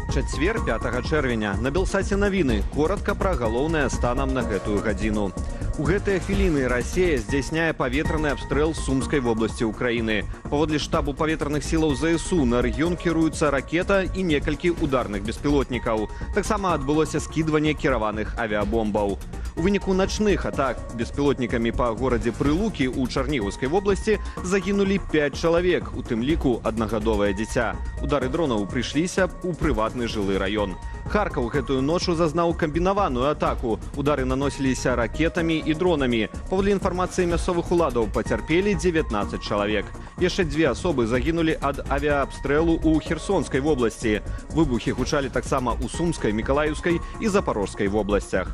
Чацвер 5 чэрвеня на Белсаце навіны коротка пра галоўнае станам на гэтую гадзіну. У гэтыя хвіліны Расія здзяйсняе паветраны абстрэл Сумскай вобласці ўкраіны. Паводле штабу паветраных сілаў ЗСУ на рэгіён кіруецца ракета і некалькі ударных беспілотнікаў. Таксама адбылося скідванне кіраваных авіабомбаў. У выніку начных атак беспілотнікамі па горадзе Прылукі ў Чарнігаўскай вобласці загінулі 5 чалавек, у тым ліку аднагадовае дзіця. Удары дронаў прыйшліся ў прыватны жылы раён. Харкаў гэтую ночу зазнаў камбінаваную атаку. Удары наносіліся ракетамі і дронамі. Паводле інфармацыі мясцовых уладаў пацярпелі 19 чалавек. Яшчэ 2 асобы загінулі ад авіаабстрэлу ў Херсонскай вобласці. Выбухі гучалі таксама ў Сумскай, Мікалаіўскай і Запорожскай вобласцях.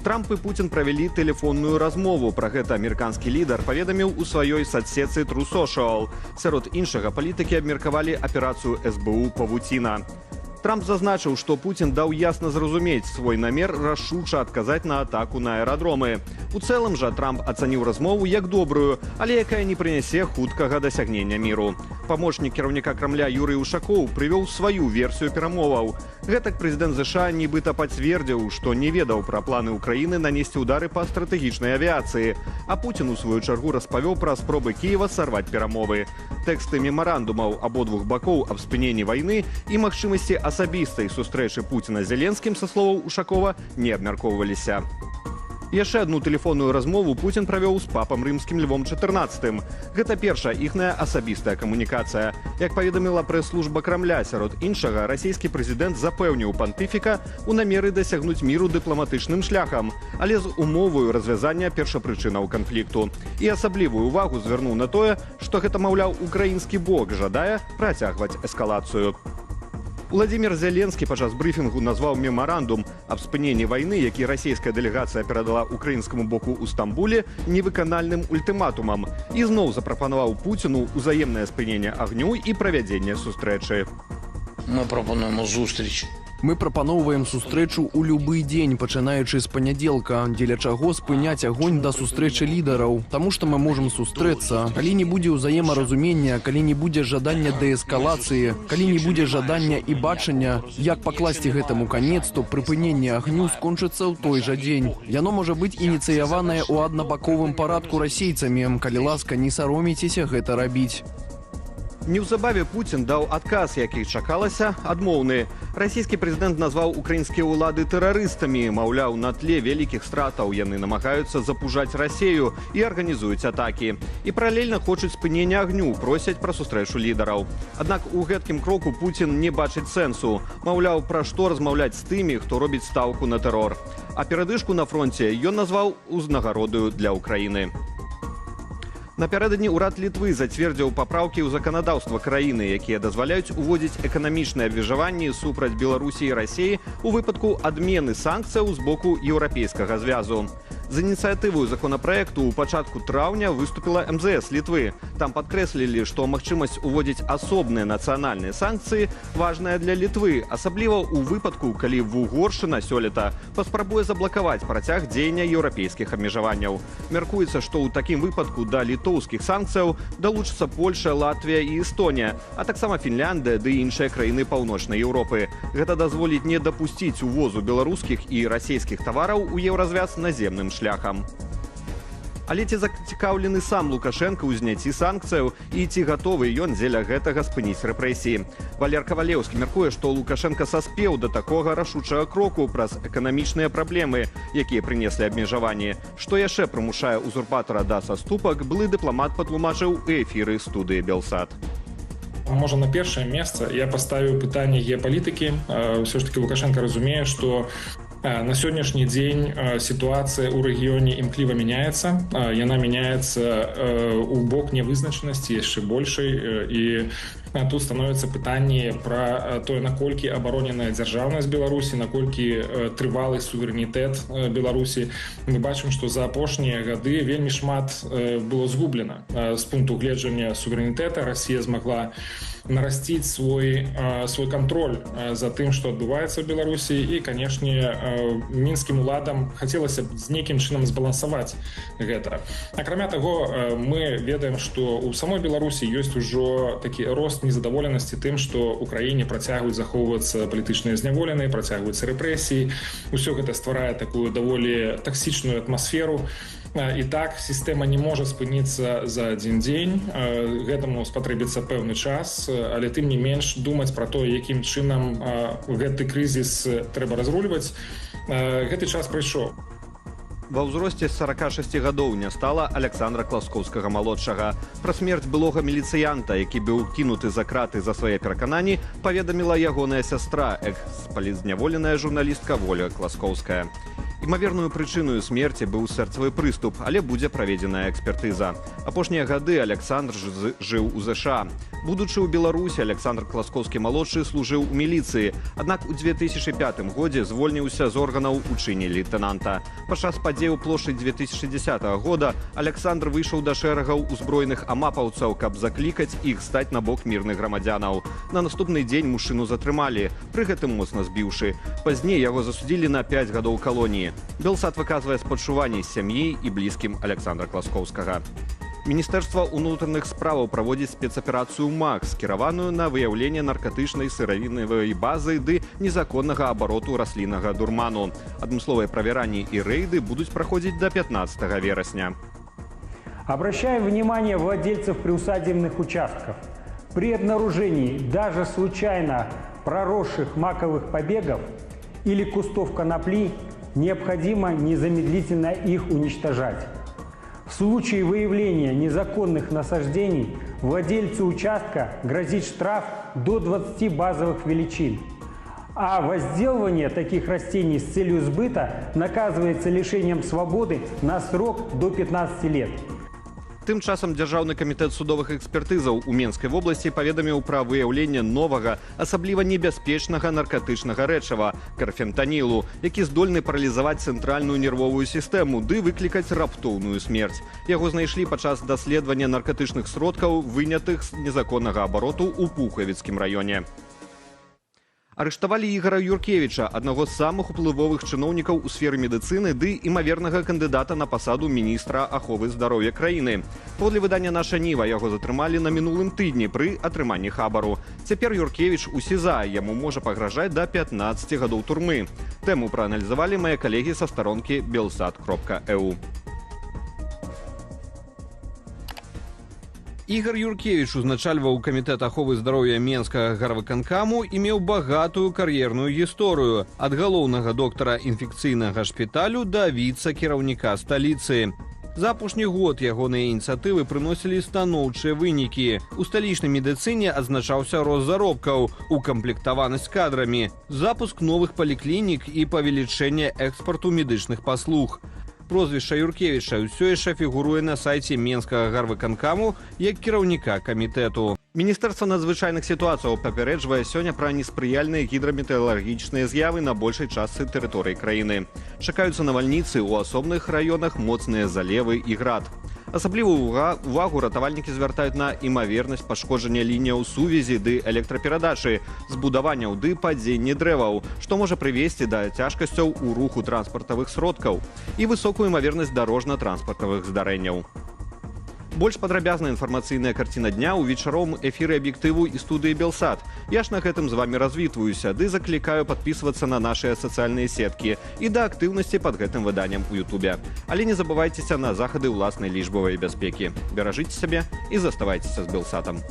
Трамп і Путін правялі тэлефонную размову. Пра гэта амерыканскі лідар паведаміў у сваёй садсетцы True Social. Сярод іншага палітыкі абмеркавалі аперацыю СБУ «Павуціна». Трамп зазначыў, што Путін даў ясна зразумець свой намер рашуча адказаць на атаку на аэрадромы. У цэлым жа Трамп ацаніў размову як добрую, але якая не прынясе хуткага дасягнення міру. Памочнік кіраўніка Крамля Юрый Ушакоў прывёў сваю версію перамоваў. Гэтак прэзідэнт ЗША нібыта пацвердзіў, што не ведаў пра планы ўкраіны нанесці ўдары па стратэгічнай авіяцыі. А Путін у сваю чаргу распавёў пра спробы Кіева сарваць перамовы. Тэксты мемарандумаў абодвух бакоў аб спыненні вайны і магчымасці асабістай сустрэчы Пуціна з Зеленскім, са словаў Ушакова, не абмяркоўваліся. Яшчэ адну тэлефонную размову Путін правёў з папам рымскім Львом XIV. Гэта першая іхная асабістая камунікацыя. Як паведаміла прэс-служба Крамля, сярод іншага, расійскі прэзідэнт запэўніў пантыфіка у намеры дасягнуць міру дыпламатычным шляхам, але з умоваю развязання першапрычынаў канфлікту. І асаблівую увагу звярнуў на тое, што гэта, маўляў, украінскі бок жадае працягваць эскалацыю. Владимир Зеленскі падчас брыфінгу назваў мемарандум аб спыненні вайны, які расійская дэлегацыя перадала украінскаму боку ў Стамбуле, невыканальным ультыматумам і зноў запрапанаваў Пуціну ўзаемнае спыненне агню і правядзенне сустрэчы. Мы прапануем зустріч. Мы прапаноўваем сустрэчу ў любы дзень, пачынаючы з панядзелка, дзеля чаго спыняць агонь да сустрэчы лідараў. Таму што мы можам сустрэцца, калі не будзе ўзаемаразумення, калі не будзе жадання дээскалацыі, калі не будзе жадання і бачання, як пакласці гэтаму канец, то прыпыненне агню скончыцца ў той жа дзень. Яно можа быць ініцыяванае ў аднабаковым парадку расейцамі, калі ласка, не саромейцеся гэта рабіць. Неўзабаве Пуцін даў адказ, які чакалася, адмоўны. Расійскі прэзідэнт назваў украінскія ўлады тэрарыстамі, маўляў, на тле вялікіх стратаў яны намагаюцца запужаць Расею і арганізуюць атакі. І паралельна хочуць спынення агню, просяць пра сустрэчу лідараў. Аднак у гэткім кроку Пуцін не бачыць сэнсу. Маўляў, пра што размаўляць з тымі, хто робіць стаўку на тэрор. А перадышку на фронце ён назваў узнагародаю для Украіны. Напярэдадні ўрад Літвы зацвердзіў папраўкі ў заканадаўства краіны, якія дазваляюць уводзіць эканамічныя абмежаванні супраць Беларусі і Расіі ў выпадку адмены санкцыяў з боку Еўрапейскага звязу. З ініцыятываю законапраекту ў пачатку траўня выступіла МЗС Літвы. Там падкрэслілі, што магчымасць уводзіць асобныя нацыянальныя санкцыі важная для Літвы, асабліва ў выпадку, калі Вугоршчына сёлета паспрабуе заблакаваць працяг дзеяння еўрапейскіх абмежаванняў. Мяркуецца, што ў такім выпадку да літоўскіх санкцыяў далучацца Польша, Латвія і Эстонія, а таксама Фінляндыя ды іншыя краіны Паўночнай Еўропы. Гэта дазволіць не дапусціць увозу беларускіх і расійскіх тавараў у еўразвяз наземным шляхам. Але ці зацікаўлены сам Лукашенка ў зняцці санкцыяў і ці гатовы ён дзеля гэтага спыніць рэпрэсіі? Валер Кавалеўскі мяркуе, што Лукашенка саспеў да такога рашучага кроку праз эканамічныя праблемы, якія прынеслі абмежаванні. Што яшчэ прымушае узурпатара да саступак, былы дыпламат патлумачыў у эфіры студыі «Белсат». Можа, на першае месца я паставіў пытанне геапалітыкі. Ўсё ж таки Лукашенко разумее, што на сённяшні дзень сітуацыя ў рэгіёне імкліва мяняецца. Яна мяняецца ў бок нявызначанасці яшчэ большай. І тут становіцца пытанне пра тое, наколькі абароненая дзяржаўнасць Беларусі, наколькі трывалы суверэнітэт Беларусі. Мы бачым, што за апошнія гады вельмі шмат было згублена. З пункту гледжання суверэнітэта Расія змагла нарасціць свой кантроль за тым, што адбываецца ў Беларусі. І, канешне, мінскім уладам хацелася б з нейкім чынам збалансаваць гэта. Акрамя таго, мы ведаем, што ў самой Беларусі ёсць ужо такі рост рост незадаволенасці тым, што ў краіне працягваюць захоўвацца палітычныя зняволеныя, працягваюцца рэпрэсіі. Усё гэта стварае такую даволі таксічную атмасферу. І так сістэма не можа спыніцца за адзін дзень. Гэтаму спатрэбіцца пэўны час, але тым не менш думаць пра то, якім чынам гэты крызіс трэба разруліваць. Гэты час прыйшоў. Ва ўзросце 46 гадоў не стала Александра Класкоўскага-малодшага. Пра смерць былога міліцыянта, які быў кінуты за краты за свае перакананні, паведаміла ягоная сястра, экс-палізняволеная журналістка Воля Класкоўская. Імаверную прычыною смерці быў сэрцавы прыступ, але будзе праведзеная экспертыза. Апошнія гады Александр жыў у ЗША. Будучы ў Беларусі, Александр Класкоўскі-малодшы служыў у міліцыі, аднак у 2005 годзе звольніўся з органаў у чыне лейтэнанта. Падчас падзеяў плошчы 2010 года Александр выйшаў да шэрагаў узброеных амапаўцаў, каб заклікаць іх стаць на бок мірных грамадзянаў. На наступны дзень мужчыну затрымалі, пры гэтым моцна збіўшы. Пазней яго засудзілі на 5 гадоў калоніі. Белсат выказвае спачуванні сям'і і блізкім Александра Класкоўскага. Міністэрства ўнутраных справаў праводзіць спецаперацыю МАК, скіраваную на выяўленне наркатычнай сыравінавай базы ды незаконнага абароту расліннага дурману. Адмысловыя правяранні і рэйды будуць праходзіць до 15 верасня. Обращаем внимание владельцев приусадебных участков. При обнаружении даже случайно проросших маковых побегов или кустов конопли необходимо незамедлительно их уничтожать. В случае выявления незаконных насаждений владельцу участка грозит штраф до 20 базовых величин. А возделывание таких растений с целью сбыта наказывается лишением свободы на срок до 15 лет. Тым часам Дзяржаўны камітэт судовых экспертызаў у Менскай вобласці паведаміў пра выяўленне новага, асабліва небяспечнага наркатычнага рэчыва – карфентанілу, які здольны паралізаваць цэнтральную нервовую сістэму ды выклікаць раптоўную смерць. Яго знайшлі падчас даследавання наркатычных сродкаў, вынятых з незаконнага абароту ў Пухавіцкім раёне. Арыштавалі Ігара Юркевіча, аднаго з самых уплывовых чыноўнікаў у сферы медыцыны ды імавернага кандыдата на пасаду міністра аховы здароўя краіны. Паводле выдання «Наша Ніва» яго затрымалі на мінулым тыдні пры атрыманні хабару. Цяпер Юркевіч у СІЗА, яму можа пагражаць да 15 гадоў турмы. Тэму прааналізавалі мае калегі са старонкі belsat.eu. Ігар Юркевіч узначальваў камітэт аховы здароўя Менскага гарвыканкаму і меў багатую кар'ерную гісторыю ад галоўнага доктара інфекцыйнага шпіталю да віца-кіраўніка сталіцы. За апошні год ягоныя ініцыятывы прыносілі станоўчыя вынікі. У сталічнай медыцыне адзначаўся рост заробкаў, укамплектаванасць кадрамі, запуск новых паліклінік і павелічэнне экспарту медычных паслуг. Прозвішча Юркевіча ўсё яшчэ фігуруе на сайце Менскага гарвыканкаму як кіраўніка камітэту. Міністэрства надзвычайных сітуацыяў папярэджвае сёння пра неспрыяльныя гідраметэаралагічныя з'явы на большай частцы тэрыторыі краіны. Чакаюцца навальніцы ў асобных раёнах, моцныя залевы і град. Асаблівую увагу ратавальнікі звяртаюць на імавернасць пашкоджання лініяў сувязі ды электраперадачы, збудаванняў ды падзення дрэваў, што можа прывесці да цяжкасцяў у руху транспартавых сродкаў і высокую імавернасць дарожна-транспартавых здарэнняў. Больш падрабязная інфармацыйная карціна дня ў вечаровым эфіры аб'ектыву і студыі Белсат. Я ж на гэтым з вамі развітваюся, ды заклікаю падпісвацца на нашыя сацыяльныя сеткі і да актыўнасці пад гэтым выданнем у Ютубе. Але не забывайцеся на захады ўласнай лічбавай бяспекі. Беражыце сябе і заставайцеся з Белсатам.